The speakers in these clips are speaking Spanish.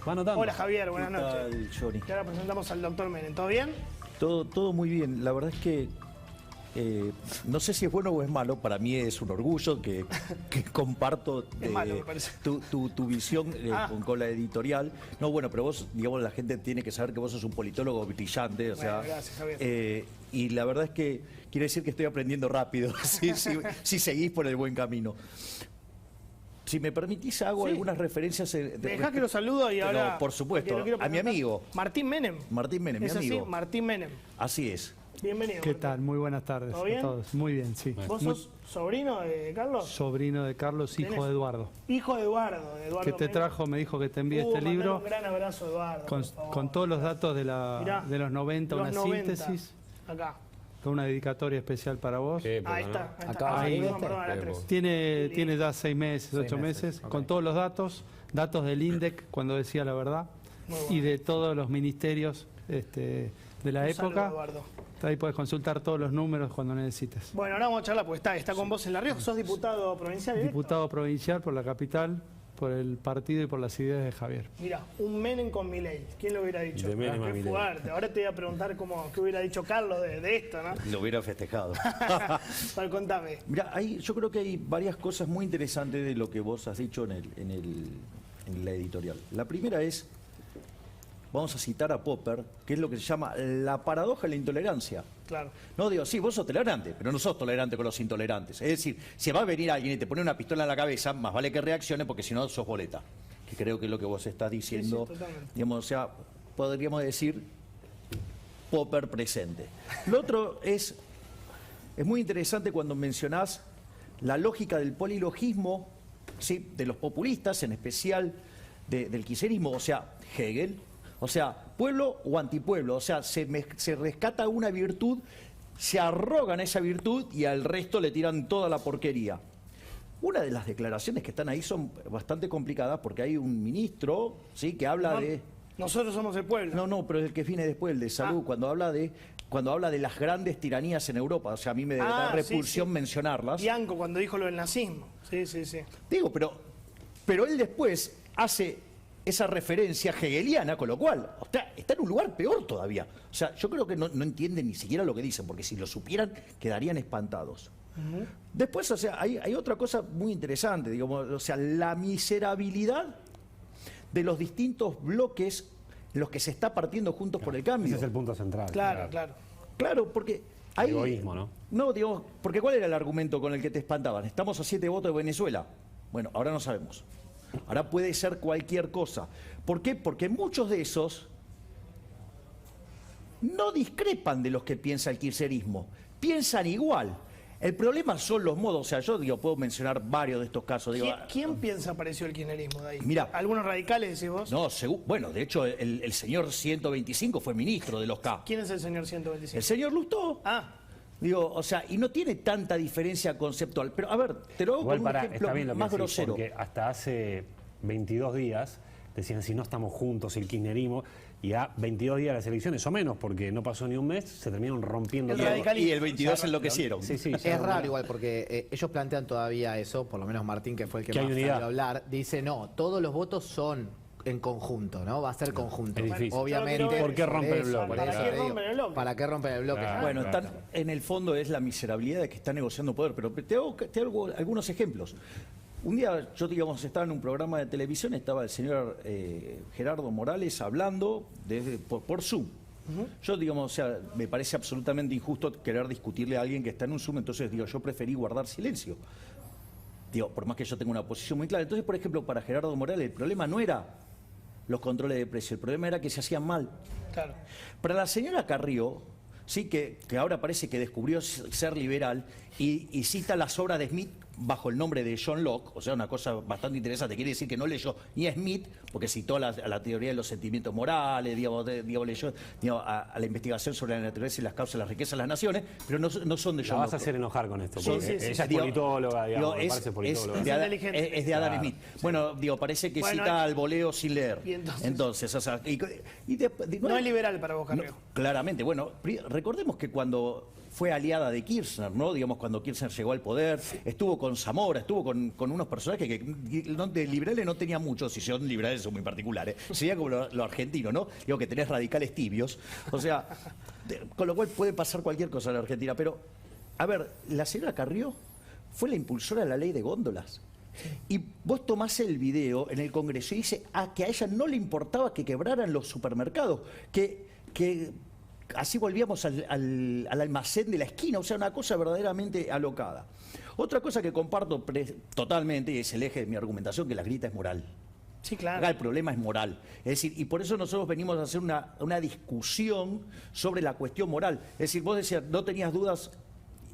Va anotando. Hola Javier, buenas ¿Qué noches. tal, Johnny? Y ahora presentamos al doctor Menem. ¿Todo bien? Todo muy bien. La verdad es que no sé si es bueno o es malo. Para mí es un orgullo que comparto Es malo, me parece. tu visión con la editorial. No, bueno, pero vos, digamos, la gente tiene que saber que vos sos un politólogo brillante. O sea, Bueno, gracias, Javier. Y la verdad es que quiere decir que estoy aprendiendo rápido si seguís por el buen camino. Si me permitís, hago algunas referencias. Dejá que lo saludo y ahora... No, por supuesto, porque lo quiero a mi presentar. amigo. Martín Menem. Martín Menem, mi ¿Es amigo. así? Martín Menem. Así es. Bienvenido. ¿Qué Martín. tal? Muy buenas tardes ¿Todo bien? a todos. Muy bien, sí. ¿Vos sos sobrino de Carlos? Sobrino de Carlos, hijo ¿Tenés? de Eduardo. Hijo de Eduardo. Que te Menem. trajo, me dijo que te envíe este Mandale libro un gran abrazo, Eduardo. con, por favor. con todos los datos de, Mirá, de los 90, los una 90. síntesis, Acá. con una dedicatoria especial para vos. Qué época, Ahí está. ¿no? Ahí está. Acá, Ah, ahí, perdón, perdón, a la 3. Tiene ya 6 meses, 8 meses, meses, ok. con todos los datos del INDEC, cuando decía la verdad, Muy bueno. y de todos los ministerios de la Un saludo, época. Eduardo. Ahí puedes consultar todos los números cuando necesites. Bueno, ahora vamos a charlar, porque está con vos en La Rioja. ¿Sos diputado provincial electo? Diputado provincial por la capital, por el partido y por las ideas de Javier. Mirá, un Menem con Milei. ¿Quién lo hubiera dicho? De Menem a Qué Milei. fuerte. Ahora te voy a preguntar qué hubiera dicho Carlos de esto, ¿no? Lo hubiera festejado. Para contame. Mira, yo creo que hay varias cosas muy interesantes de lo que vos has dicho en la editorial. La primera es, vamos a citar a Popper, que es lo que se llama la paradoja de la intolerancia. Claro. No digo, sí, vos sos tolerante, pero no sos tolerante con los intolerantes. Es decir, si va a venir alguien y te pone una pistola en la cabeza, más vale que reaccione porque si no sos boleta. Que creo que es lo que vos estás diciendo. Sí, totalmente. Digamos, o sea, podríamos decir Popper presente. Lo otro es muy interesante cuando mencionás la lógica del polilogismo, ¿sí?, de los populistas, en especial del kirchnerismo, o sea, Hegel. O sea, pueblo o antipueblo, o sea, se rescata una virtud, se arrogan esa virtud y al resto le tiran toda la porquería. Una de las declaraciones que están ahí son bastante complicadas porque hay un ministro, ¿sí?, que habla de... Nosotros somos el pueblo. No, pero el que viene después, el de salud, cuando habla de las grandes tiranías en Europa, o sea, a mí me da repulsión mencionarlas. Bianco cuando dijo lo del nazismo. Sí. Digo, pero él después hace esa referencia hegeliana, con lo cual está en un lugar peor todavía. O sea, yo creo que no entienden ni siquiera lo que dicen, porque si lo supieran quedarían espantados. Después, o sea, hay otra cosa muy interesante, digamos, o sea, la miserabilidad de los distintos bloques en los que se está partiendo Juntos por el Cambio. Ese es el punto central. Claro. Claro, porque hay... Egoísmo, ¿no? No, digamos, porque ¿cuál era el argumento con el que te espantaban? Estamos a 7 votos de Venezuela. Bueno, ahora no sabemos. Ahora puede ser cualquier cosa. ¿Por qué? Porque muchos de esos no discrepan de los que piensa el kirchnerismo. Piensan igual. El problema son los modos. O sea, yo puedo mencionar varios de estos casos. Digo, ¿Quién piensa apareció el kirchnerismo de ahí? Mirá. ¿Algunos radicales decís vos? no, bueno, de hecho, el señor 125 fue ministro de los K. ¿Quién es el señor 125? El señor Lustó. Ah, Digo, o sea, y no tiene tanta diferencia conceptual. Pero, a ver, te lo hago Igual con un está ejemplo bien lo que más decís, grosero. porque hasta hace 22 días decían si no estamos juntos, el kirchnerismo, y a 22 días de las elecciones o menos, porque no pasó ni un mes, se terminaron rompiendo El todo. radicalismo. Y el 22 enloquecieron. Sí, Es raro igual, porque ellos plantean todavía eso, por lo menos Martín, que fue el que Que hay más unidad. salió a hablar, dice, no, todos los votos son en conjunto, ¿no? Va a ser conjunto. es difícil. Obviamente. ¿Por qué rompen el eso, bloque? por ¿Para eso qué te digo, rompen el bloque? ¿Para qué rompen el bloque? Claro. Bueno, en el fondo es la miserabilidad de que está negociando poder, pero te hago algunos ejemplos. Un día yo, digamos, estaba en un programa de televisión, estaba el señor Gerardo Morales hablando por Zoom. Yo, digamos, o sea, me parece absolutamente injusto querer discutirle a alguien que está en un Zoom, entonces, digo, yo preferí guardar silencio. Digo, por más que yo tenga una posición muy clara. Entonces, por ejemplo, para Gerardo Morales, el problema no era los controles de precio, el problema era que se hacían mal. claro. Para la señora Carrió, sí, que ahora parece que descubrió ser liberal y cita las obras de Smith bajo el nombre de John Locke, o sea, una cosa bastante interesante. Quiere decir que no leyó ni a Smith, porque citó a la teoría de los sentimientos morales, leyó a la investigación sobre la naturaleza y las causas de las riquezas de las naciones, pero no son de La John vas a Locke. hacer enojar con esto, Sí, porque sí, sí. ella es Digo, politóloga, digamos, me es, parece politóloga. es de Adam, inteligente. es de Adam Claro, Smith. Bueno, digo, parece que Bueno, cita al voleo sin leer. y entonces. o sea, No es liberal para vos, Carrió. claramente, bueno, recordemos que cuando fue aliada de Kirchner, ¿no? Digamos, cuando Kirchner llegó al poder, estuvo con Zamora, estuvo con unos personajes que de liberales no tenía muchos, si son liberales son muy particulares, sería como lo argentino, ¿no? Digo que tenés radicales tibios, o sea, con lo cual puede pasar cualquier cosa en la Argentina, pero, a ver, la señora Carrió fue la impulsora de la ley de góndolas. Y vos tomás el video en el Congreso y dice que a ella no le importaba que quebraran los supermercados, que así volvíamos al almacén de la esquina, o sea, una cosa verdaderamente alocada. Otra cosa que comparto totalmente, y es el eje de mi argumentación, que la grita es moral. Sí, claro. Acá el problema es moral. Es decir, y por eso nosotros venimos a hacer una discusión sobre la cuestión moral. Es decir, vos decías, no tenías dudas,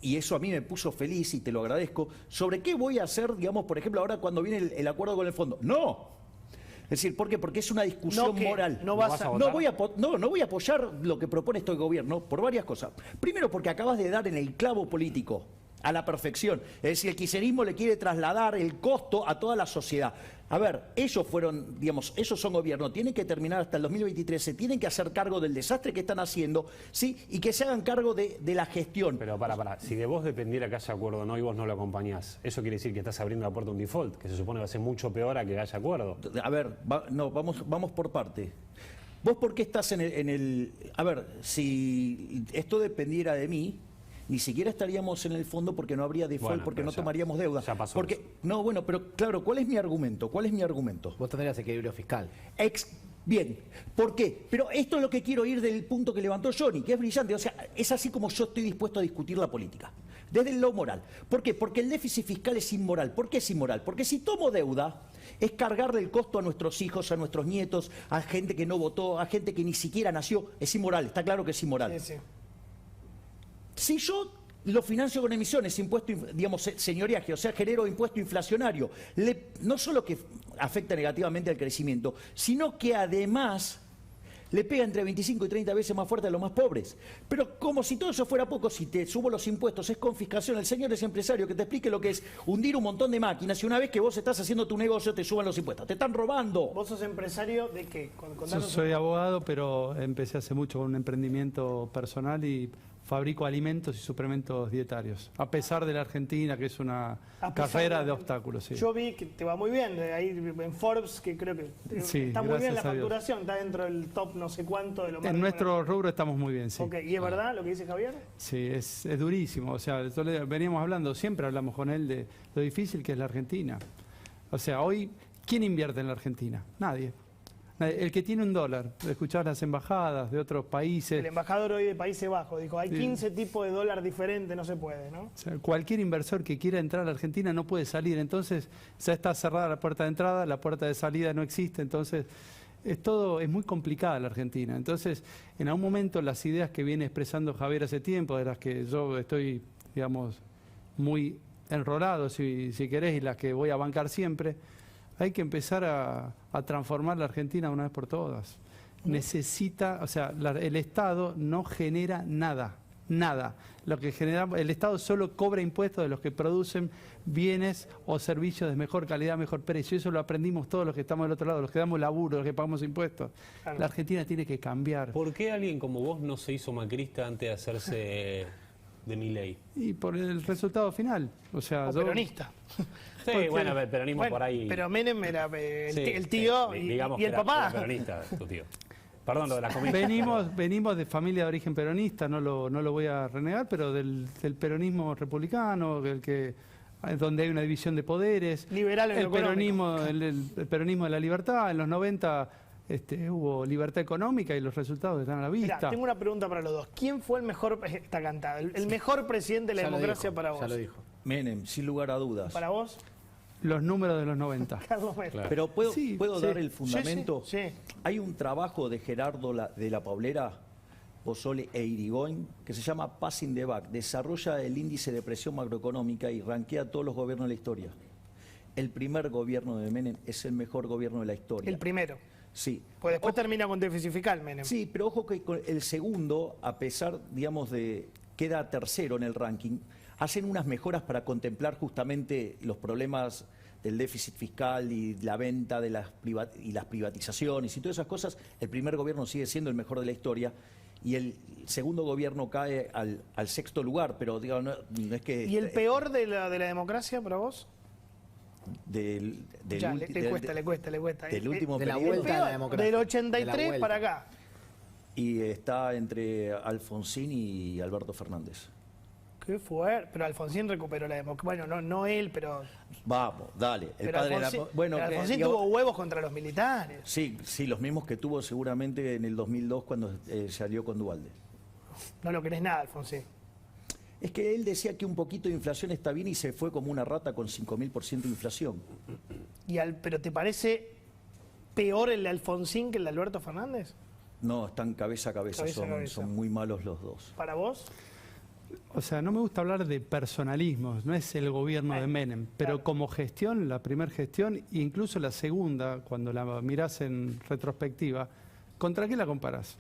y eso a mí me puso feliz y te lo agradezco, sobre qué voy a hacer, digamos, por ejemplo, ahora cuando viene el acuerdo con el fondo. ¡No! Es decir, ¿por qué? Porque es una discusión moral. No voy a apoyar lo que propone este gobierno por varias cosas. Primero, porque acabas de dar en el clavo político a la perfección. Es decir, el kirchnerismo le quiere trasladar el costo a toda la sociedad. A ver, ellos son gobierno, tienen que terminar hasta el 2023, se tienen que hacer cargo del desastre que están haciendo, ¿sí? Y que se hagan cargo de la gestión. Pero si de vos dependiera que haya acuerdo o no y vos no lo acompañás, eso quiere decir que estás abriendo la puerta a un default, que se supone va a ser mucho peor a que haya acuerdo. A ver, vamos por parte. ¿Vos por qué estás en el... A ver, si esto dependiera de mí, ni siquiera estaríamos en el fondo porque no habría default, Bueno, porque no ya tomaríamos deuda. ya pasó Porque, eso. no, bueno, pero claro, ¿cuál es mi argumento? Vos tendrías equilibrio fiscal. Bien, ¿por qué? Pero esto es lo que quiero ir del punto que levantó Johnny, que es brillante. O sea, es así como yo estoy dispuesto a discutir la política, desde lo moral. ¿Por qué? Porque el déficit fiscal es inmoral. ¿Por qué es inmoral? Porque si tomo deuda, es cargarle el costo a nuestros hijos, a nuestros nietos, a gente que no votó, a gente que ni siquiera nació. Es inmoral, está claro que es inmoral. Sí, sí. Si yo lo financio con emisiones, impuesto, digamos, señoriaje, o sea, genero impuesto inflacionario, no solo que afecta negativamente al crecimiento, sino que además le pega entre 25 y 30 veces más fuerte a los más pobres. Pero como si todo eso fuera poco, si te subo los impuestos, es confiscación. El señor es empresario, que te explique lo que es hundir un montón de máquinas y una vez que vos estás haciendo tu negocio te suban los impuestos. ¡Te están robando! ¿Vos sos empresario de qué? Yo soy abogado, pero empecé hace mucho con un emprendimiento personal y fabrico alimentos y suplementos dietarios, a pesar de la Argentina, que es una carrera de obstáculos. Sí. Yo vi que te va muy bien, ahí en Forbes, que creo que Sí, está muy bien la gracias a Dios. facturación, está dentro del top no sé cuánto de lo más. En nuestro rubro estamos muy bien, sí. Ok, ¿y es verdad lo que dice Javier? Sí, es durísimo. O sea, veníamos hablando, siempre hablamos con él de lo difícil que es la Argentina. O sea, hoy, ¿quién invierte en la Argentina? Nadie. El que tiene $1, escuchás las embajadas de otros países. El embajador hoy de Países Bajos dijo, hay 15 tipos de dólar diferentes, no se puede, ¿no? O sea, cualquier inversor que quiera entrar a la Argentina no puede salir, entonces ya está cerrada la puerta de entrada, la puerta de salida no existe, entonces es muy complicada la Argentina. Entonces, en algún momento las ideas que viene expresando Javier hace tiempo, de las que yo estoy, digamos, muy enrolado, si querés, y las que voy a bancar siempre, hay que empezar a transformar la Argentina una vez por todas. Necesita, o sea, el Estado no genera nada. Lo que genera, el Estado solo cobra impuestos de los que producen bienes o servicios de mejor calidad, mejor precio. Eso lo aprendimos todos los que estamos del otro lado, los que damos laburo, los que pagamos impuestos. Claro. La Argentina tiene que cambiar. ¿Por qué alguien como vos no se hizo macrista antes de hacerse de Milei? Y por el resultado final. O sea, O peronista. Sí, Porque- bueno, el peronismo bueno, por ahí. Pero Menem era el Sí, tío sí, y digamos el que era papá. peronista, tu tío. Perdón, lo de la comida. venimos de familia de origen peronista, no lo voy a renegar, pero del peronismo republicano, donde hay una división de poderes. Liberal en el lo peronismo, el peronismo de la libertad. En los 90 hubo libertad económica y los resultados están a la vista. Mirá, tengo una pregunta para los dos. ¿Quién fue el mejor, está cantada, el mejor presidente de la Ya lo democracia dijo, para vos? Ya lo dijo. Menem, sin lugar a dudas. ¿Para vos? Los números de los 90. Carlos Menem. Claro. Pero ¿puedo Sí, dar sí. el fundamento? Sí, sí. Hay un trabajo de Gerardo de la Paulera, Pozzole e Irigoyen, que se llama Passing the Buck. Desarrolla el índice de presión macroeconómica y rankea todos los gobiernos de la historia. El primer gobierno de Menem es el mejor gobierno de la historia. El primero. Sí. Pues después termina con déficit fiscal, Menem. Sí, pero ojo que con el segundo, a pesar, digamos, de queda tercero en el ranking, hacen unas mejoras para contemplar justamente los problemas del déficit fiscal y la venta de las privatizaciones y todas esas cosas, el primer gobierno sigue siendo el mejor de la historia y el segundo gobierno cae al sexto lugar, pero digo, no es que... ¿Y el peor de la democracia para vos? Del Ya, le cuesta. Del último de la periodo. vuelta a la democracia. Del De la 83 vuelta. para acá. Y está entre Alfonsín y Alberto Fernández. Qué fuerte. Pero Alfonsín recuperó la democracia. Bueno, no él, pero... Vamos, dale. El Pero padre Alfonsín, bueno, pero Alfonsín digamos, tuvo huevos contra los militares. sí, los mismos que tuvo seguramente en el 2002 cuando salió con Duhalde. No lo querés nada, Alfonsín. Es que él decía que un poquito de inflación está bien y se fue como una rata con 5.000% de inflación. ¿Pero te parece peor el de Alfonsín que el de Alberto Fernández? No, están cabeza a cabeza, Cabeza a cabeza. son muy malos los dos. ¿Para vos? O sea, no me gusta hablar de personalismos, no es el gobierno de Menem, pero claro. como gestión, la primera gestión, e incluso la segunda, cuando la mirás en retrospectiva, ¿contra qué la comparás?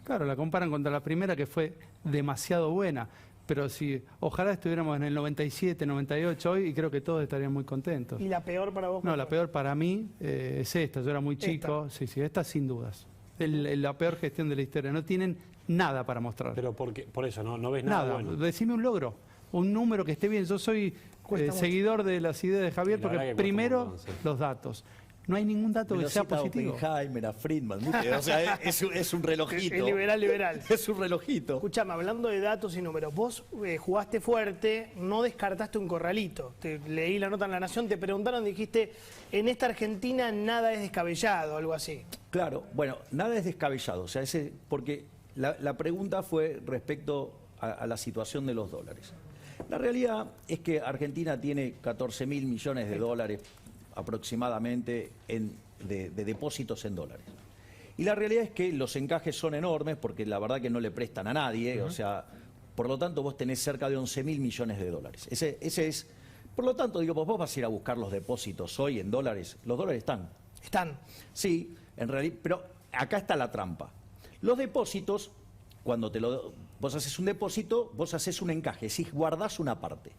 Claro, la comparan contra la primera que fue demasiado buena, pero si ojalá estuviéramos en el 97, 98 hoy y creo que todos estarían muy contentos. ¿Y la peor para vos? No, cuál la fue? peor para mí es esta, yo era muy chico, sí, esta sin dudas. La peor gestión de la historia, no tienen nada para mostrar. Pero por eso, ¿no ves nada, Nada, bueno? decime un logro, un número que esté bien. Yo soy Cuesta mucho. seguidor de las ideas de Javier La verdad porque que cuesta un primero montón, sí. los datos. No hay ningún dato Me que lo sea cita a positivo. Oppenheimer, a Friedman, ¿viste? O sea, es un relojito. El liberal. Es un relojito. Escuchame, hablando de datos y números, vos jugaste fuerte, no descartaste un corralito. Te leí la nota en La Nación, te preguntaron, dijiste, en esta Argentina nada es descabellado, algo así. Claro, bueno, nada es descabellado, o sea, porque la pregunta fue respecto a la situación de los dólares. La realidad es que Argentina tiene 14.000 millones de dólares aproximadamente de depósitos en dólares. Y la realidad es que los encajes son enormes porque la verdad que no le prestan a nadie, o sea, por lo tanto vos tenés cerca de 11.000 millones de dólares. Ese es, por lo tanto, digo, vos vas a ir a buscar los depósitos hoy en dólares, los dólares están. Están. Sí, en realidad, pero acá está la trampa. Los depósitos, cuando vos haces un depósito, vos haces un encaje, si guardás una parte.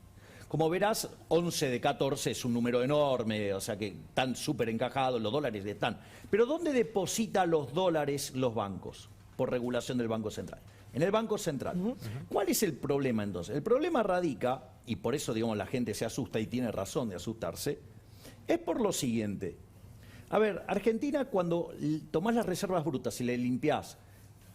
Como verás, 11 de 14 es un número enorme, o sea que están súper encajados, los dólares están. Pero ¿dónde deposita los dólares los bancos? Por regulación del Banco Central. En el Banco Central. ¿Cuál es el problema entonces? El problema radica, y por eso digamos la gente se asusta y tiene razón de asustarse, es por lo siguiente. A ver, Argentina cuando tomás las reservas brutas y le limpiás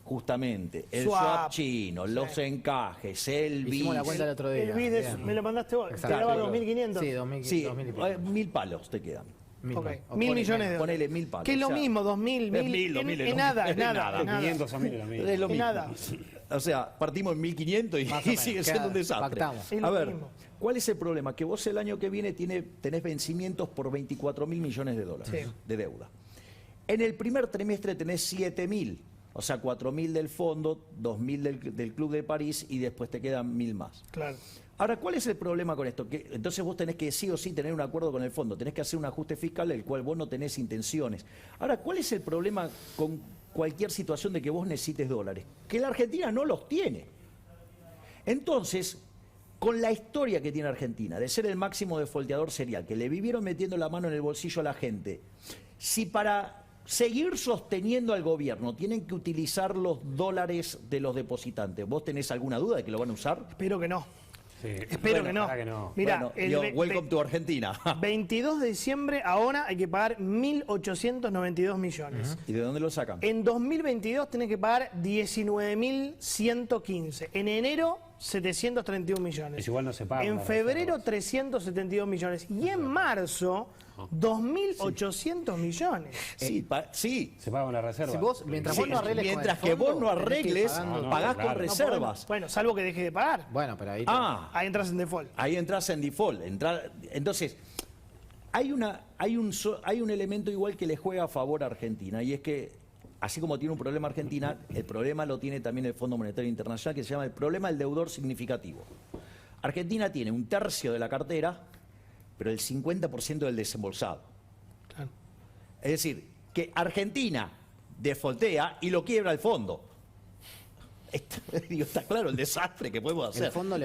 justamente el swap chino, los encajes, el Hicimos la BIS, cuenta el otro día. El BIS Bien. me lo mandaste vos, te Exacto. daba 2.500. Sí, 2.000 sí, 2.000 y pico. 1.000 palos te quedan. Mil, Ok, ¿no? 1.000 O ponele millones de menos. dólares. Ponele 1.000 palos. Que es lo o sea, mismo, 2.000, es 1.000, 1.000, es nada, es nada. nada. es nada. 500 a 1.000 es lo mismo. Es lo Es mismo. nada. O sea, partimos en 1.500 y, Más o y menos. sigue Queda- siendo un desastre. pactamos. Es lo A ver, mismo. ¿cuál es el problema? Que vos el año que viene tenés vencimientos por 24.000 millones de dólares Sí. de deuda. En el primer trimestre tenés 7.000, o sea, 4.000 del fondo, 2.000 del Club de París y después te quedan 1.000 más. Claro. Ahora, ¿cuál es el problema con esto? Que entonces vos tenés que sí o sí tener un acuerdo con el fondo, tenés que hacer un ajuste fiscal del cual vos no tenés intenciones. Ahora, ¿cuál es el problema con cualquier situación de que vos necesites dólares? Que la Argentina no los tiene. Entonces, con la historia que tiene Argentina, de ser el máximo defolteador serial, que le vivieron metiendo la mano en el bolsillo a la gente, si para seguir sosteniendo al gobierno tienen que utilizar los dólares de los depositantes, ¿vos tenés alguna duda de que lo van a usar? Espero que no. Sí. Espero que no. ojalá que no. Mirá, Bueno, el yo, ve- welcome to Argentina. 22 de diciembre, ahora hay que pagar 1.892 millones. ¿Y de dónde lo sacan? En 2022 tenés que pagar 19.115. En enero, 731 millones. Es igual no se pagan En las febrero, reservas. 372 millones. Y en marzo, 2.800 millones. Sí, sí. Se paga una reserva. Si vos, mientras vos no arregles con Mientras el que vos fondo, no tenés que ir arregles, pagando. No, pagás claro. con No reservas. Bueno, salvo que dejes de pagar. Bueno, pero ahí... Ah, Ahí entras en default. ahí entras en default. Entonces, hay un elemento igual que le juega a favor a Argentina, y es que, así como tiene un problema Argentina, el problema lo tiene también el Fondo Monetario Internacional, que se llama el problema del deudor significativo. Argentina tiene 1/3 de la cartera, pero el 50% del desembolsado. Claro. Es decir, que Argentina defoltea y lo quiebra el fondo. Está claro el desastre que podemos hacer. El fondo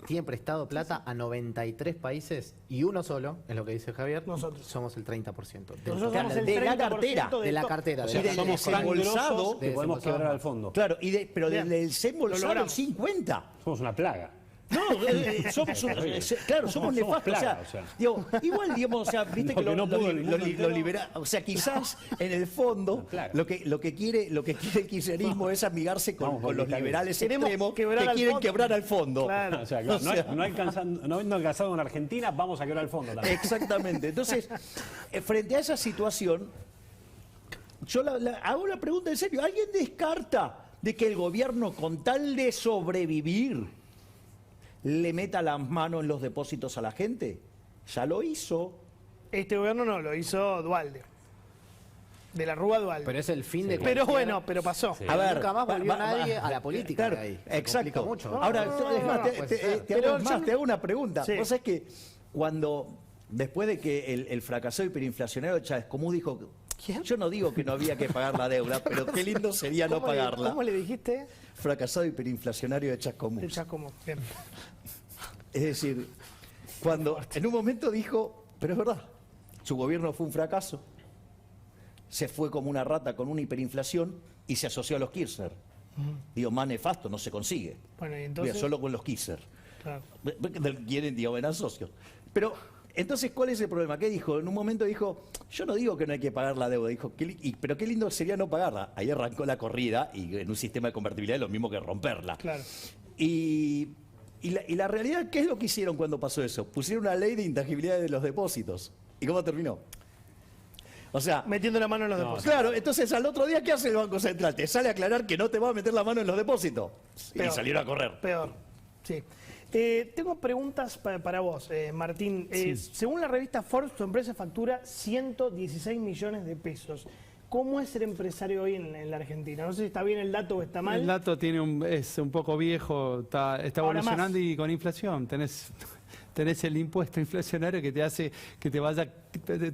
tiene prestado plata a 93 países y uno solo, es lo que dice Javier, Nosotros. somos el 30%. Nosotros somos el de la 30% cartera. De la to- cartera. O de sea, la del somos tan desembolsado, grosos que de podemos desembolsado. quebrar al fondo. Claro, pero Bien. del Lo desembolsado el logramos. 50. Somos una plaga. No, somos Somos nefastos. plaga, O sea, digo, igual, digamos, o sea, viste Lo que que no pudo el mundo entero. libera. O sea, quizás en el fondo Claro. lo que quiere el kirchnerismo es amigarse Vamos, con los porque liberales queremos extremos quebrar que al quieren fondo. quebrar al fondo. Claro. O sea, claro, no habiendo alcanzado en Argentina, vamos a quebrar el fondo también. Exactamente. Entonces, frente a esa situación, yo hago una pregunta en serio. ¿Alguien descarta de que el gobierno, con tal de sobrevivir, le meta las manos en los depósitos a la gente? Ya lo hizo. Este gobierno no, lo hizo Dualde. De la Rúa Dualde. Pero es el fin de Pero cualquier- bueno, pero pasó. Sí. Pero nunca más volvió nadie a la política Claro, de ahí. Se exacto. complica mucho. Ahora, No, es más, no, te puede ser. Pero hago más, yo- te hago una pregunta. Sí. Vos sabés que después de que el fracasado hiperinflacionario de Chávez Común dijo, yo no digo que no había que pagar la deuda, pero qué lindo sería no ¿Cómo le- pagarla. ¿Cómo le dijiste? Fracasado hiperinflacionario de Chávez Común. El Chascomún. Bien. Es decir, cuando en un momento dijo, pero es verdad, su gobierno fue un fracaso, se fue como una rata con una hiperinflación y se asoció a los Kirchner. Digo, más nefasto no se consigue. Bueno, y Mira, entonces. solo con los Kirchner. Claro. Quieren, digo, eran socios. Pero, entonces, ¿cuál es el problema? ¿Qué dijo? En un momento dijo, yo no digo que no hay que pagar la deuda. Dijo, pero qué lindo sería no pagarla. Ahí arrancó la corrida y en un sistema de convertibilidad es lo mismo que romperla. Claro. Y la realidad, ¿qué es lo que hicieron cuando pasó eso? Pusieron una ley de intangibilidad de los depósitos. ¿Y cómo terminó? O sea, Metiendo la mano en los depósitos. claro, entonces al otro día, ¿qué hace el Banco Central? Te sale a aclarar que no te va a meter la mano en los depósitos. Peor. Y salieron a correr. Peor. Sí. Tengo preguntas para vos, Martín. Según la revista Forbes, tu empresa factura 116 millones de pesos. ¿Cómo es ser empresario hoy en la Argentina? No sé si está bien el dato o está mal. El dato es un poco viejo, está Ahora evolucionando más. y con inflación. Tenés el impuesto inflacionario que te hace que te vaya.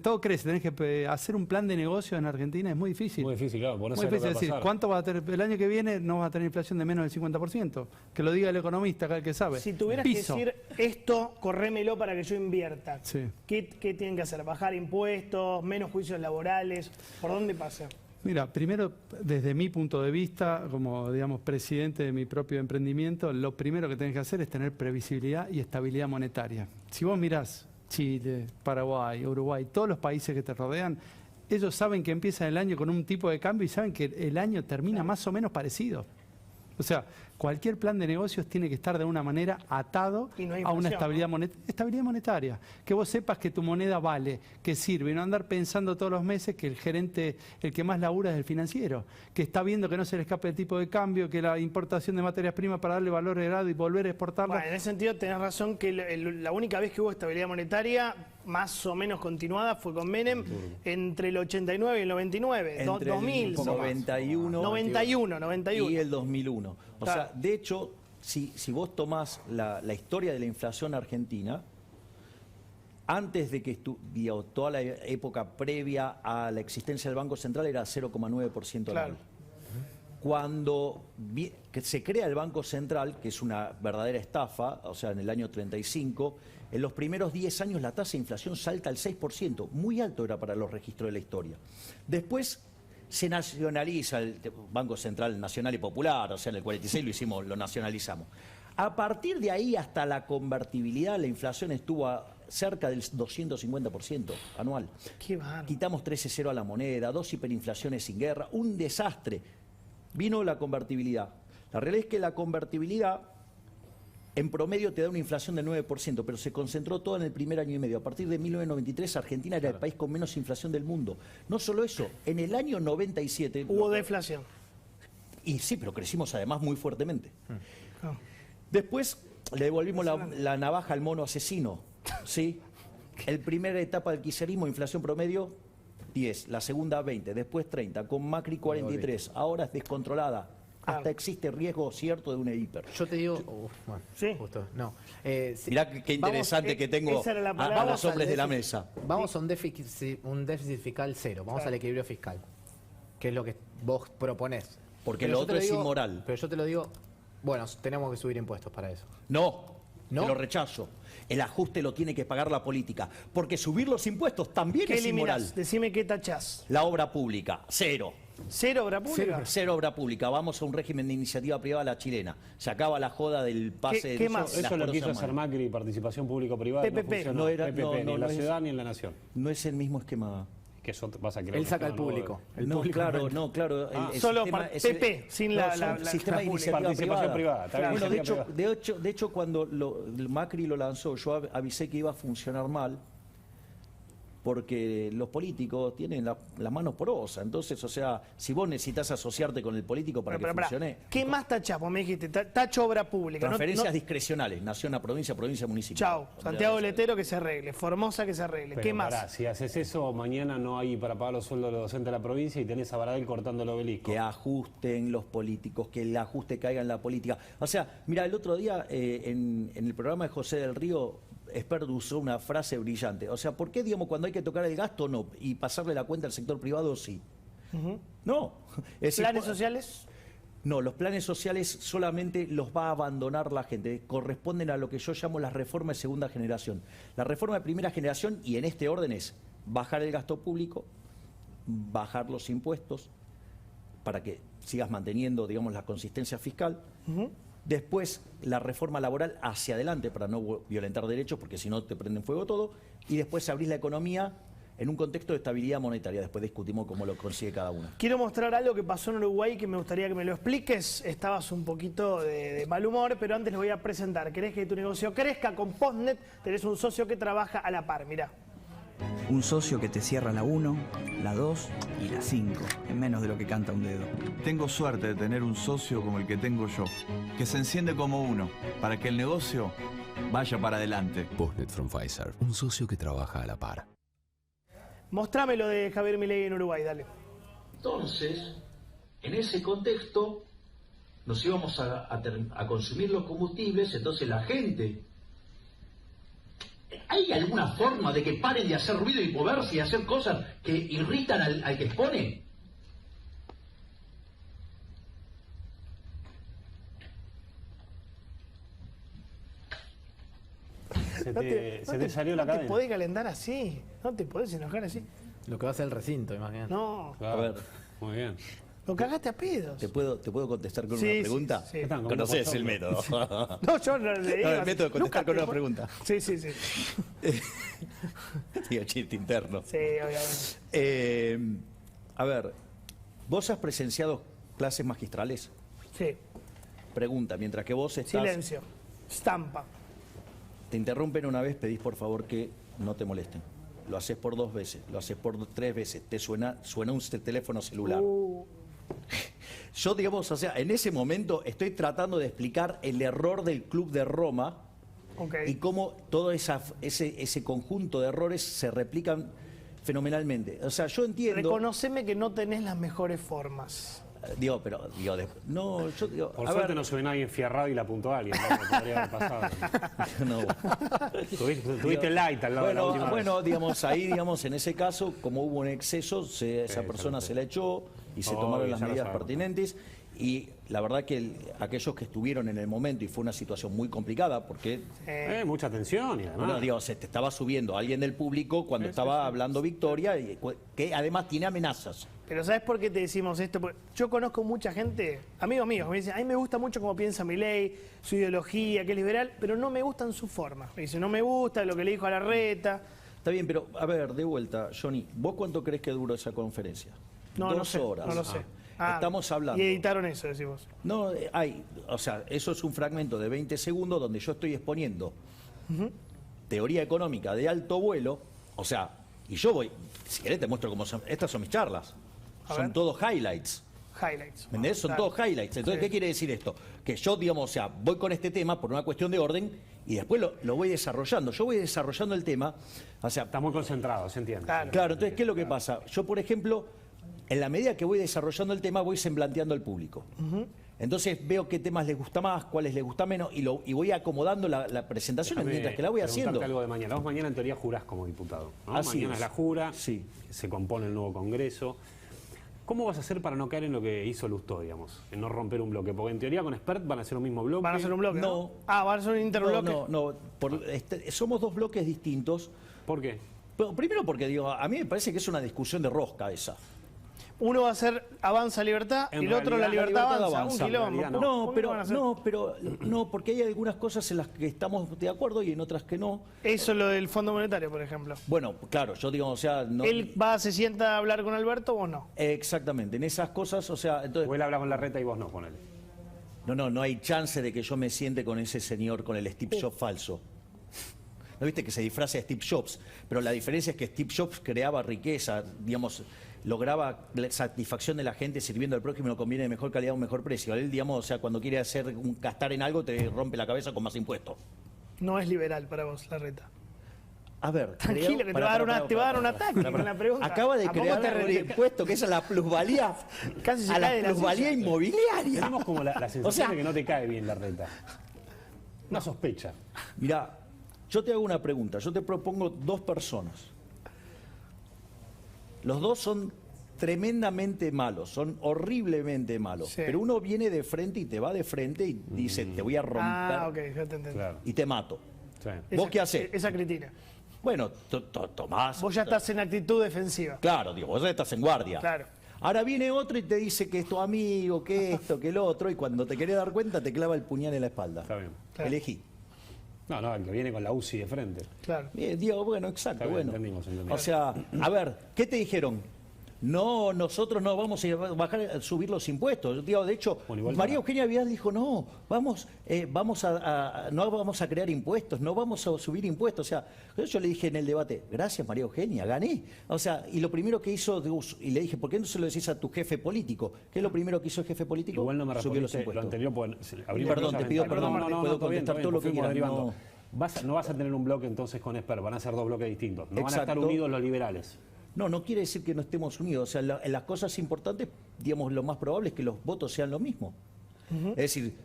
Todo crece, tenés que hacer un plan de negocio en Argentina, es muy difícil. Muy difícil, claro. Por eso Muy es lo que difícil va a decir, pasar. ¿cuánto va a tener? El año que viene no va a tener inflación de menos del 50%. Que lo diga el economista, acá el que sabe. Si tuvieras Piso. que decir esto, corrémelo para que yo invierta. Sí. ¿Qué tienen que hacer? ¿Bajar impuestos? ¿Menos juicios laborales? ¿Por dónde pasa? Mira, primero, desde mi punto de vista, como digamos presidente de mi propio emprendimiento, lo primero que tenés que hacer es tener previsibilidad y estabilidad monetaria. Si vos mirás Chile, Paraguay, Uruguay, todos los países que te rodean, ellos saben que empiezan el año con un tipo de cambio y saben que el año termina más o menos parecido. O sea, cualquier plan de negocios tiene que estar de una manera atado Y no hay a una inflación, estabilidad monetaria. Que vos sepas que tu moneda vale, que sirve, y no andar pensando todos los meses que el gerente, el que más labura es el financiero, que está viendo que no se le escape el tipo de cambio, que la importación de materias primas para darle valor agregado y volver a exportarla. Bueno, en ese sentido tenés razón que la única vez que hubo estabilidad monetaria más o menos continuada fue con Menem entre el 89 y el 99, Entre 2000. el 91, 91. y el 2001. O Claro. sea, de hecho, si vos tomás la historia de la inflación argentina, antes de que toda la época previa a la existencia del Banco Central era 0,9% anual. Claro. Cuando que se crea el Banco Central, que es una verdadera estafa, o sea, en el año 35, en los primeros 10 años la tasa de inflación salta al 6%, muy alto era para los registros de la historia. Después se nacionaliza el Banco Central Nacional y Popular, o sea, en el 46 lo nacionalizamos. A partir de ahí hasta la convertibilidad, la inflación estuvo cerca del 250% anual. Qué bárbaro. Quitamos 13-0 a la moneda, 2 hiperinflaciones sin guerra, un desastre. Vino la convertibilidad. La realidad es que la convertibilidad en promedio te da una inflación del 9%, pero se concentró todo en el primer año y medio. A partir de 1993, Argentina era el país con menos inflación del mundo. No solo eso, en el año 97... Hubo deflación. Y sí, pero crecimos además muy fuertemente. Claro. Después le devolvimos la navaja al mono asesino. ¿Sí? El primera etapa del kirchnerismo, inflación promedio 10, la segunda 20, después 30, con Macri 43, ahora es descontrolada. Claro. Hasta existe riesgo cierto de una hiper. Yo te digo, bueno, Sí. justo, no. Sí, Mirá qué interesante vamos, que tengo esa era la a palabra. los hombres de la Vamos al mesa. Vamos a un déficit fiscal cero, vamos Claro. al equilibrio fiscal, que es lo que vos proponés. porque Pero lo yo te otro es digo- inmoral. Pero yo te lo digo, bueno, tenemos que subir impuestos para eso. No, ¿No? te lo rechazo. El ajuste lo tiene que pagar la política, porque subir los impuestos también ¿Qué es inmoral. eliminás? Decime qué tachás. La obra pública, cero. ¿Cero obra pública? Cero obra pública. Vamos a un régimen de iniciativa privada a la chilena. Se acaba la joda del pase ¿Qué de más? las Eso lo cosas quiso hacer malas. Macri, participación público-privada. PPP. No funcionó. No era- PPP, no, ni no, en la no es- ciudad ni en la nación. No es el mismo esquema. Que eso vas a creer. Él saca que al no, público. El No, público claro, no, claro. el Solo sistema par- es PP, sin la- son la- la- sistema de la iniciativa participación privada, está bien, Bueno, de iniciativa hecho, de hecho, cuando Macri lo lanzó, yo avisé que iba a funcionar mal, porque los políticos tienen la mano porosa. Entonces, o sea, si vos necesitas asociarte con el político para Pero, que pará, funcione, ¿qué más tachás? Vos me dijiste, tacho obra pública. No- transferencias no- discrecionales, nación a provincia, provincia a municipio. Chau, Santiago Letero que se arregle, Formosa que se arregle. Pero ¿Qué más? pará, si haces eso, mañana no hay para pagar los sueldos de los docentes de la provincia y tenés a Baradel cortando el obelisco. Que ajusten los políticos, que el ajuste caiga en la política. O sea, mira, el otro día en el programa de José del Río, Espert usó una frase brillante. O sea, ¿por qué, digamos, cuando hay que tocar el gasto no y pasarle la cuenta al sector privado sí? No. Es decir, ¿Planes sociales? No, los planes sociales solamente los va a abandonar la gente. Corresponden a lo que yo llamo las reformas de segunda generación. La reforma de primera generación, y en este orden, es bajar el gasto público, bajar los impuestos, para que sigas manteniendo, digamos, la consistencia fiscal. Después, la reforma laboral hacia adelante, para no violentar derechos, porque si no te prenden fuego todo. Y después abrís la economía en un contexto de estabilidad monetaria. Después discutimos cómo lo consigue cada uno. Quiero mostrar algo que pasó en Uruguay que me gustaría que me lo expliques. Estabas un poquito de mal humor, pero antes lo voy a presentar. ¿Querés que tu negocio crezca? Con Postnet tenés un socio que trabaja a la par. Mirá. Un socio que te cierra la 1, la 2 y la 5, en menos de lo que canta un dedo. Tengo suerte de tener un socio como el que tengo yo, que se enciende como uno, para que el negocio vaya para adelante. Postnet from Pfizer, un socio que trabaja a la par. Mostrame lo de Javier Milei en Uruguay, dale. Entonces, en ese contexto, nos íbamos a consumir los combustibles, entonces la gente... ¿Hay alguna forma de que paren de hacer ruido y moverse y hacer cosas que irritan al que expone? Se te salió la no te cadena. podés calentar así. No te podés enojar así. Lo que va a hacer el recinto, imagínate. No. Claro, A ver. muy bien. Lo cagaste a pedos. ¿Te puedo contestar con Sí, una sí, pregunta? sí. ¿Qué tal? Conoces ¿Cómo el método. No, yo no le digo. No, el método de contestar con una pregunta. Sí, sí, sí. Digo, chiste interno. Sí, obviamente. A ver, ¿vos has presenciado clases magistrales? Sí. Pregunta, mientras que vos estás... Silencio. Estampa. Te interrumpen una vez, pedís por favor que no te molesten. Lo haces por 2 veces, lo haces por 3 veces, te suena un teléfono celular. Yo, digamos, o sea, en ese momento estoy tratando de explicar el error del Club de Roma Ok. y cómo todo ese conjunto de errores se replican fenomenalmente. O sea, yo entiendo... Reconoceme que no tenés las mejores formas. Digo, pero... no, yo digo... Por a suerte ver, no subió nadie enfierrado y la apuntó a alguien. ¿No? Que podría haber pasado. no. Tuviste light al lado de la última Bueno, digamos, ahí, digamos, en ese caso, como hubo un exceso, esa Sí, persona sí. se la echó y se Obvio, tomaron las ya lo medidas sabemos. pertinentes. Y la verdad que aquellos que estuvieron en el momento, y fue una situación muy complicada, porque, Mucha tensión y además. bueno, digo, se te estaba subiendo alguien del público cuando estaba hablando Victoria, y que además tiene amenazas. Pero ¿sabes por qué te decimos esto? Porque yo conozco mucha gente, amigos míos, que me dicen, a mí me gusta mucho cómo piensa Milei, su ideología, que es liberal, pero no me gustan sus formas. Me dicen, no me gusta lo que le dijo a Larreta. Está bien, pero a ver, de vuelta, Johnny, ¿vos cuánto crees que duró esa conferencia? No, 2 no sé, horas. no lo sé. Estamos hablando. Y editaron eso, decimos. No, o sea, eso es un fragmento de 20 segundos donde yo estoy exponiendo teoría económica de alto vuelo, o sea, y yo voy, si querés te muestro cómo son, estas son mis charlas, A son ver. todos highlights, Highlights. ¿me entendés? Son Claro. todos highlights. Entonces, Sí. ¿qué quiere decir esto? Que yo, digamos, o sea, voy con este tema por una cuestión de orden y después lo voy desarrollando. Yo voy desarrollando el tema, o sea, Está muy concentrado, se entiende. Claro. entonces, ¿qué es lo que pasa? Yo, por ejemplo, en la medida que voy desarrollando el tema, voy semblanteando al público. Entonces veo qué temas les gusta más, cuáles les gusta menos, y voy acomodando la presentación Déjame mientras que la voy preguntarte haciendo. algo de mañana. Vos mañana en teoría jurás como diputado. ¿no? Así Mañana es. es la jura, Sí. se compone el nuevo Congreso. ¿Cómo vas a hacer para no caer en lo que hizo Lustó, digamos? En no romper un bloque. Porque en teoría con Expert van a hacer un mismo bloque. Van a hacer un bloque, No. Ah, van a ser un interbloque. No. Somos dos bloques distintos. ¿Por qué? Pero primero porque, digo, a mí me parece que es una discusión de rosca esa. Uno va a ser Avanza Libertad En y el otro La realidad, Libertad La Libertad Avanza. Un Avanza, quilombo. en realidad No, porque hay algunas cosas en las que estamos de acuerdo y en otras que no. Eso es lo del Fondo Monetario, por ejemplo. Bueno, claro, yo digo, o sea, no. Él va, se sienta a hablar con Alberto o no. Exactamente, en esas cosas, o sea, entonces. O él habla con Larreta y vos no, ponele. No hay chance de que yo me siente con ese señor, con el Steve Jobs falso. ¿No viste que se disfraza de Steve Jobs? Pero la diferencia es que Steve Jobs creaba riqueza, digamos, lograba la satisfacción de la gente sirviendo al prójimo, lo conviene de mejor calidad a un mejor precio. Él, digamos, o sea, cuando quiere gastar en algo, te rompe la cabeza con más impuestos. No es liberal para vos, Larreta. A ver, Tranquilo, que te va a dar un ataque con la pregunta. Acaba de ¿A poco crear te un re- impuesto que es a la plusvalía, Casi se a la cae de la plusvalía silla. inmobiliaria. Tenemos como la sensación O sea, de que no te cae bien Larreta. Una sospecha. Mira, yo te hago una pregunta. Yo te propongo dos personas. Los dos son tremendamente malos, son horriblemente malos. Sí. Pero uno viene de frente y te va de frente y dice, te voy a romper Ah, ok, ya te entendí. Claro. y te mato. Sí. ¿Vos qué hacés? Esa Cristina. Bueno, tomás. Vos ya estás en actitud defensiva. Claro, digo, vos ya estás en guardia. Claro. Ahora viene otro y te dice que es tu amigo, que esto, que lo otro, y cuando te querés dar cuenta te clava el puñal en la espalda. Está bien. Claro. Elegí. No, el que viene con la UCI de frente. Claro. Bien, Diego, bueno, exacto, Está bien, bueno. entendimos. O sea, a ver, ¿qué te dijeron? No, nosotros no vamos a subir los impuestos. Digo, de hecho, Bueno, igual María no. Eugenia Vidal dijo, no, no vamos a crear impuestos, no vamos a subir impuestos. O sea, yo le dije en el debate, gracias María Eugenia, gané. O sea, y lo primero que hizo, y le dije, ¿por qué no se lo decís a tu jefe político? ¿Qué es lo primero que hizo el jefe político? Igual no me Subió los respondiste lo impuestos. anterior. Pues, abrimos Perdón, cosas te pido mentales. perdón, No, puedo está bien, contestar todo lo que fuimos quieras, derivando. no. No vas a tener un bloque entonces con Esper, van a ser dos bloques distintos. No van a estar Exacto. unidos los liberales. No quiere decir que no estemos unidos. O sea, en las cosas importantes, digamos, lo más probable es que los votos sean lo mismo. Es decir,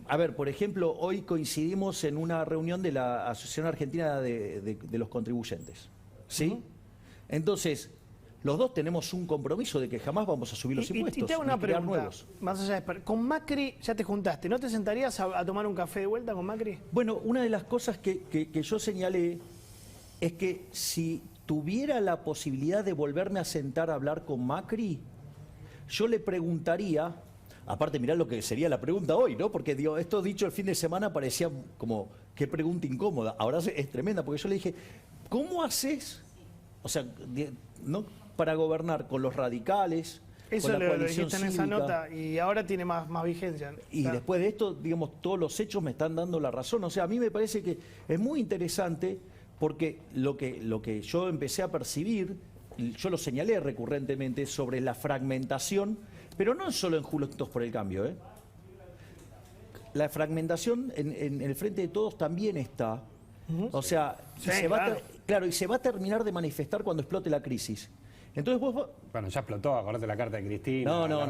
a ver, por ejemplo, hoy coincidimos en una reunión de la Asociación Argentina de los Contribuyentes. ¿Sí? Entonces, los dos tenemos un compromiso de que jamás vamos a subir los impuestos. Y te hago ni una crear pregunta, nuevos. más allá de con Macri ya te juntaste, ¿no te sentarías a tomar un café de vuelta con Macri? Bueno, una de las cosas que yo señalé es que si tuviera la posibilidad de volverme a sentar a hablar con Macri, yo le preguntaría, aparte mirá lo que sería la pregunta hoy, ¿no? Porque digo, esto dicho el fin de semana parecía como, qué pregunta incómoda. Ahora es tremenda, porque yo le dije, ¿cómo haces, o sea, no para gobernar con los radicales, Eso con la lo coalición dijiste en esa cívica? nota y ahora tiene más vigencia. Y Claro. después de esto, digamos, todos los hechos me están dando la razón. O sea, a mí me parece que es muy interesante porque lo que yo empecé a percibir, yo lo señalé recurrentemente sobre la fragmentación, pero no solo en Juntos por el Cambio. La fragmentación en el Frente de Todos también está. O sea, Sí, y se va a terminar de manifestar cuando explote la crisis. Entonces vos... Bueno, ya explotó, acordate la carta de Cristina. No, La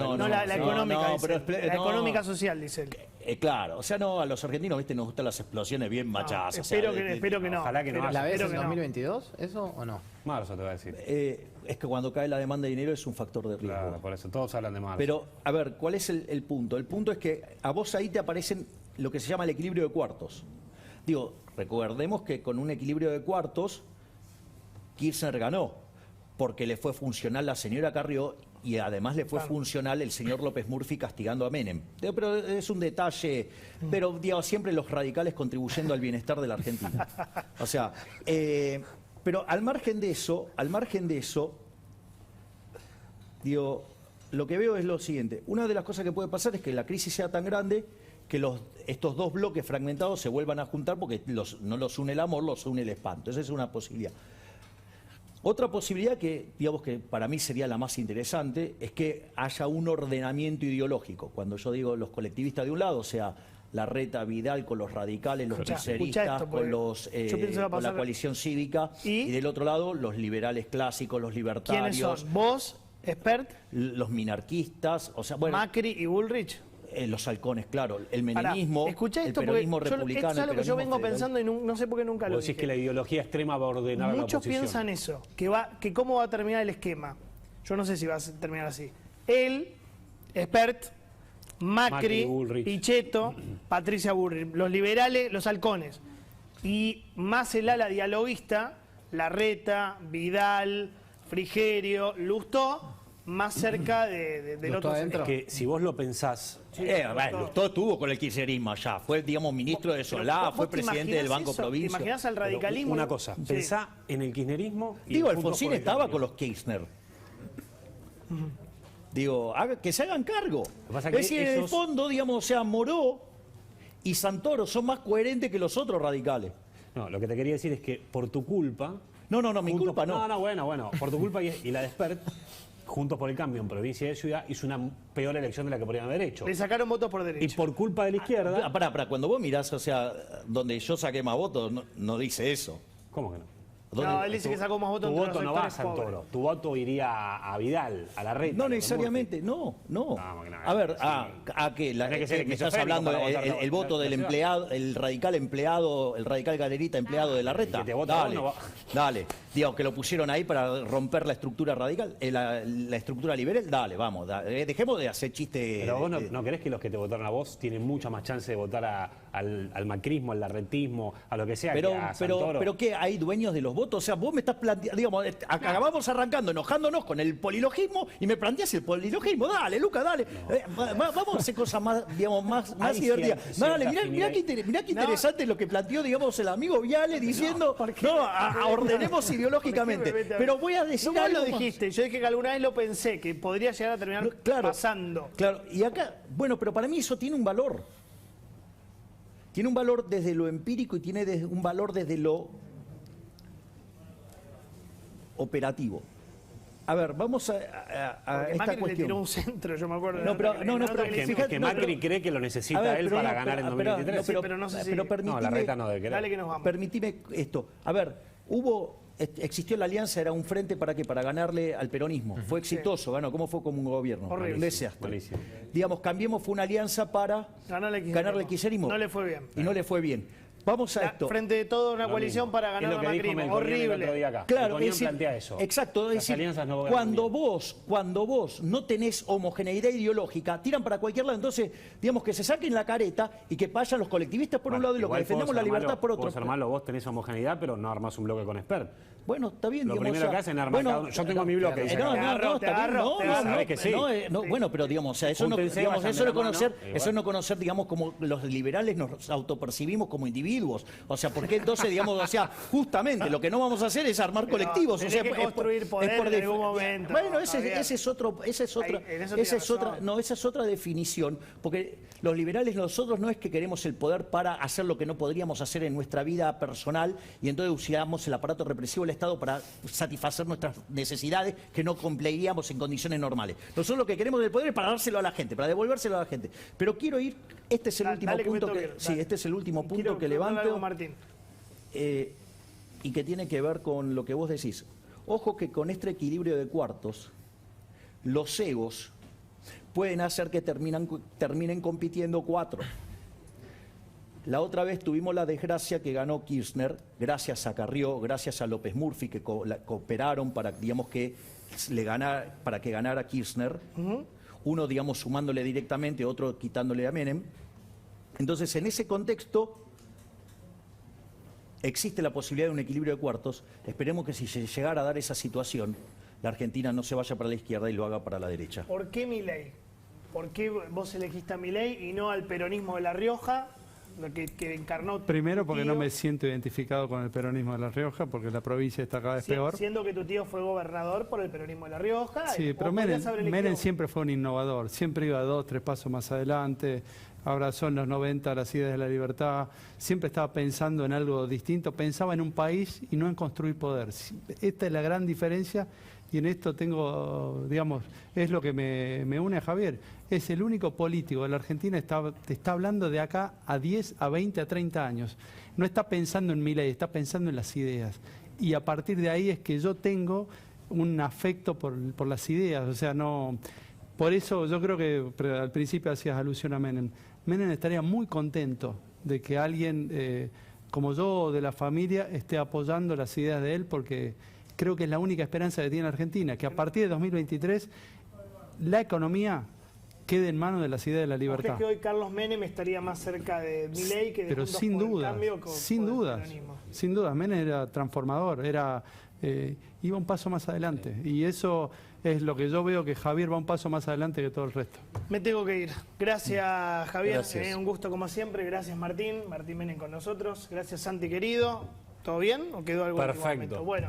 económica, no, dice pero él. La económica social, dice él. Claro, o sea, no, a los argentinos, viste, nos gustan las explosiones bien machazas. o sea, Espero que no. ojalá que no Pero- haya. ¿La ves espero en que no. 2022, eso o no? Marzo te voy a decir. es que cuando cae la demanda de dinero es un factor de riesgo. Claro, por eso todos hablan de marzo. Pero, a ver, ¿cuál es el punto? El punto es que a vos ahí te aparecen lo que se llama el equilibrio de cuartos. Digo, recordemos que con un equilibrio de cuartos, Kirchner ganó, porque le fue funcional la señora Carrió y además le fue funcional el señor López Murphy castigando a Menem. Pero es un detalle, pero digo, siempre los radicales contribuyendo al bienestar de la Argentina. O sea, pero al margen de eso, digo, lo que veo es lo siguiente. Una de las cosas que puede pasar es que la crisis sea tan grande que estos dos bloques fragmentados se vuelvan a juntar porque no los une el amor, los une el espanto. Esa es una posibilidad. Otra posibilidad que, digamos que para mí sería la más interesante, es que haya un ordenamiento ideológico. Cuando yo digo los colectivistas de un lado, o sea, Larreta, Vidal con los radicales, los Escuchá piceristas, esto, con, porque yo pienso que va a con la pasar- coalición cívica, y del otro lado los liberales clásicos, los ¿Quiénes libertarios, son? ¿Vos, Expert, los minarquistas, o sea, bueno, Macri y Bullrich? los halcones, claro, el Pará, menemismo, escuchá el esto peronismo porque republicano, esto es algo el que yo peronismo vengo federal. pensando y no sé por qué nunca lo Vos decís dije. que la ideología extrema va a ordenar a la Muchos oposición. piensan eso, que cómo va a terminar el esquema. yo no sé si va a terminar así. Él, Expert, Macri, Bullrich. Pichetto, Patricia Bullrich, los liberales, los halcones. Y más el ala dialoguista, Larreta, Vidal, Frigerio, Lustó, más cerca del ¿Lustó otro adentro? sector. Que si vos lo pensás, Bueno, Lustó estuvo con el kirchnerismo allá, fue, digamos, ministro de Solá, ¿Vos fue te presidente del imaginás Banco eso? Provincia. ¿Te imaginás al pero radicalismo? una cosa, Sí. pensá en el kirchnerismo y Digo, en Juntos Alfonsín por el estaba Cambio. con los Kirchner. Digo, que se hagan cargo. que pasa Es que decir, en el esos- fondo, digamos, o sea, Moró y Santoro son más coherentes que los otros radicales. No, lo que te quería decir es que por tu culpa... No, mi Juntos- culpa no. No, bueno, por tu culpa y la de Expert, Juntos por el Cambio en provincia y de ciudad hizo una peor elección de la que podrían haber hecho. Le sacaron votos por Y derecha. por culpa de la izquierda... Pará, cuando vos mirás, o sea, donde yo saqué más votos, no dice eso. ¿Cómo que no? No, él dice que sacó más votos Tu entre voto los no va a sectores pobres. Santoro, tu voto iría a Vidal, a Larreta. No necesariamente, no. Vamos, que no, A ver, sí. ¿a qué? Tenés que ser Me estás esquizofrénico hablando para votar el voto la del ciudad. empleado, el radical empleado, el radical galerita empleado de Larreta. que te vota Dale, uno va- dale. Digo, que lo pusieron ahí para romper la estructura radical, la estructura liberal, dale, vamos. Dejemos de hacer chistes. Pero vos no querés que los que te votaron a vos tienen mucha más chance de votar al macrismo, al larretismo, a lo que sea, que a Santoro. pero ¿qué? ¿Hay dueños de los votos? O sea, vos me estás planteando, digamos, acabamos arrancando enojándonos con el polilogismo y me planteás el polilogismo. Dale, Luca, dale. Vamos a hacer cosas más, digamos, más Hay divertidas. cierta Dale, mirá afinidad. qué interesante lo que planteó, digamos, el amigo Viale diciendo, ordenemos ideológicamente. ¿Por qué me mete a- Pero voy a decir No, vos lo algo más. dijiste, yo dije que alguna vez lo pensé, que podría llegar a terminar pasando. Claro, y acá, bueno, pero para mí eso tiene un valor. Tiene un valor desde lo empírico y tiene un valor desde lo operativo. A ver, vamos a Porque esta Macri le cuestión. tiró un centro, yo me acuerdo. No, pero- de la no, nota pero que le Que, hicimos. fíjate, que no, Macri pero- cree que lo A necesita ver, él pero para no, ganar en pero- 2023. Sí, pero no sé si- pero permitime, No, Larreta no debe querer. Dale que nos vamos. permitime esto. A ver, existió la alianza, era un frente para qué, para ganarle al peronismo. Fue exitoso, ganó. ¿Cómo fue como un gobierno? Horrible. Un desastre. Buenísimo. Digamos, Cambiemos fue una alianza para ganarle al kirchnerismo. No le fue bien. Y no le fue bien. Vamos a esto. Frente de todo una Lo coalición mismo. para Es ganar lo a que dijo Macri. Melconian el otro día Horrible. acá. Claro, Melconian es decir, plantea eso. exacto, es Las decir, alianzas no ganan cuando bien. vos no tenés homogeneidad ideológica, tiran para cualquier lado, entonces, digamos que se saquen la careta y que vayan los colectivistas por un lado y los que Igual defendemos puedo la ser libertad malo, por otro. puedo ser malo, vos tenés homogeneidad, pero no armás un bloque con Expert. Bueno, está bien, Lo digamos, primero o sea, que hacen es armar cada uno. Yo tengo mi bloque. dice no, acá. no, Te está bien, agarro, te agarro. Sabés que sí. Bueno, pero digamos, o sea, eso no, Júntense, digamos, vayan eso de no la mano, conocer, igual. eso no conocer, digamos, como los liberales nos autopercibimos como individuos. O sea, porque entonces, digamos, o sea, justamente lo que no vamos a hacer es armar Pero colectivos. O tenés sea, que construir poder en algún momento, Bueno, Javier. esa es otra, Ahí, en eso tenés razón. esa es otra definición, porque los liberales nosotros no es que queremos el poder para hacer lo que no podríamos hacer en nuestra vida personal y entonces usamos el aparato represivo del Estado para satisfacer nuestras necesidades que no cumpliríamos en condiciones normales. Nosotros lo que queremos del poder es para dárselo a la gente, para devolvérselo a la gente. Pero quiero ir, este es el último Dale que me punto toque, sí, dale. este es el último punto Quiero que preguntarle algo a levanto. Martín. Y que tiene que ver con lo que vos decís. Ojo que con este equilibrio de cuartos, los egos pueden hacer que terminen compitiendo 4. La otra vez tuvimos la desgracia que ganó Kirchner, gracias a Carrió, gracias a López Murphy, que cooperaron para, digamos, para que ganara Kirchner. Uno, digamos, sumándole directamente, otro quitándole a Menem. Entonces, en ese contexto, existe la posibilidad de un equilibrio de cuartos. Esperemos que si se llegara a dar esa situación, la Argentina no se vaya para la izquierda y lo haga para la derecha. ¿Por qué Milei? ¿Por qué vos elegiste a Milei y no al peronismo de La Rioja, lo que encarnó tu Primero porque no tío? me siento identificado con el peronismo de La Rioja, porque la provincia está cada vez peor. Siendo que tu tío fue gobernador por el peronismo de La Rioja. Sí, o pero podrías haber elegido- Menem siempre fue un innovador, siempre iba 2, 3 pasos más adelante, abrazó en los 90 las ideas de la libertad, siempre estaba pensando en algo distinto, pensaba en un país y no en construir poder. Esta es la gran diferencia y en esto tengo, digamos, es lo que me une a Javier. Es el único político de la Argentina te está hablando de acá a 10, a 20, a 30 años. No está pensando en Milei, está pensando en las ideas. Y a partir de ahí es que yo tengo un afecto por las ideas, o sea, no... Por eso yo creo que al principio hacías alusión a Menem. Menem estaría muy contento de que alguien como yo de la familia esté apoyando las ideas de él porque creo que es la única esperanza que tiene Argentina, que a partir de 2023 la economía quede en manos de las ideas de la libertad. ¿Crees que hoy Carlos Menem estaría más cerca de Milei que de Pero Juntos sin por el dudas, Cambio sin por el dudas, peronismo? sin dudas. Menem era transformador, iba un paso más adelante. Y eso es lo que yo veo, que Javier va un paso más adelante que todo el resto. Me tengo que ir. Gracias, Javier. Gracias. Un gusto como siempre. Gracias, Martín. Martín Menem con nosotros. Gracias, Santi querido. ¿Todo bien o quedó algo? Perfecto. último momento? Bueno.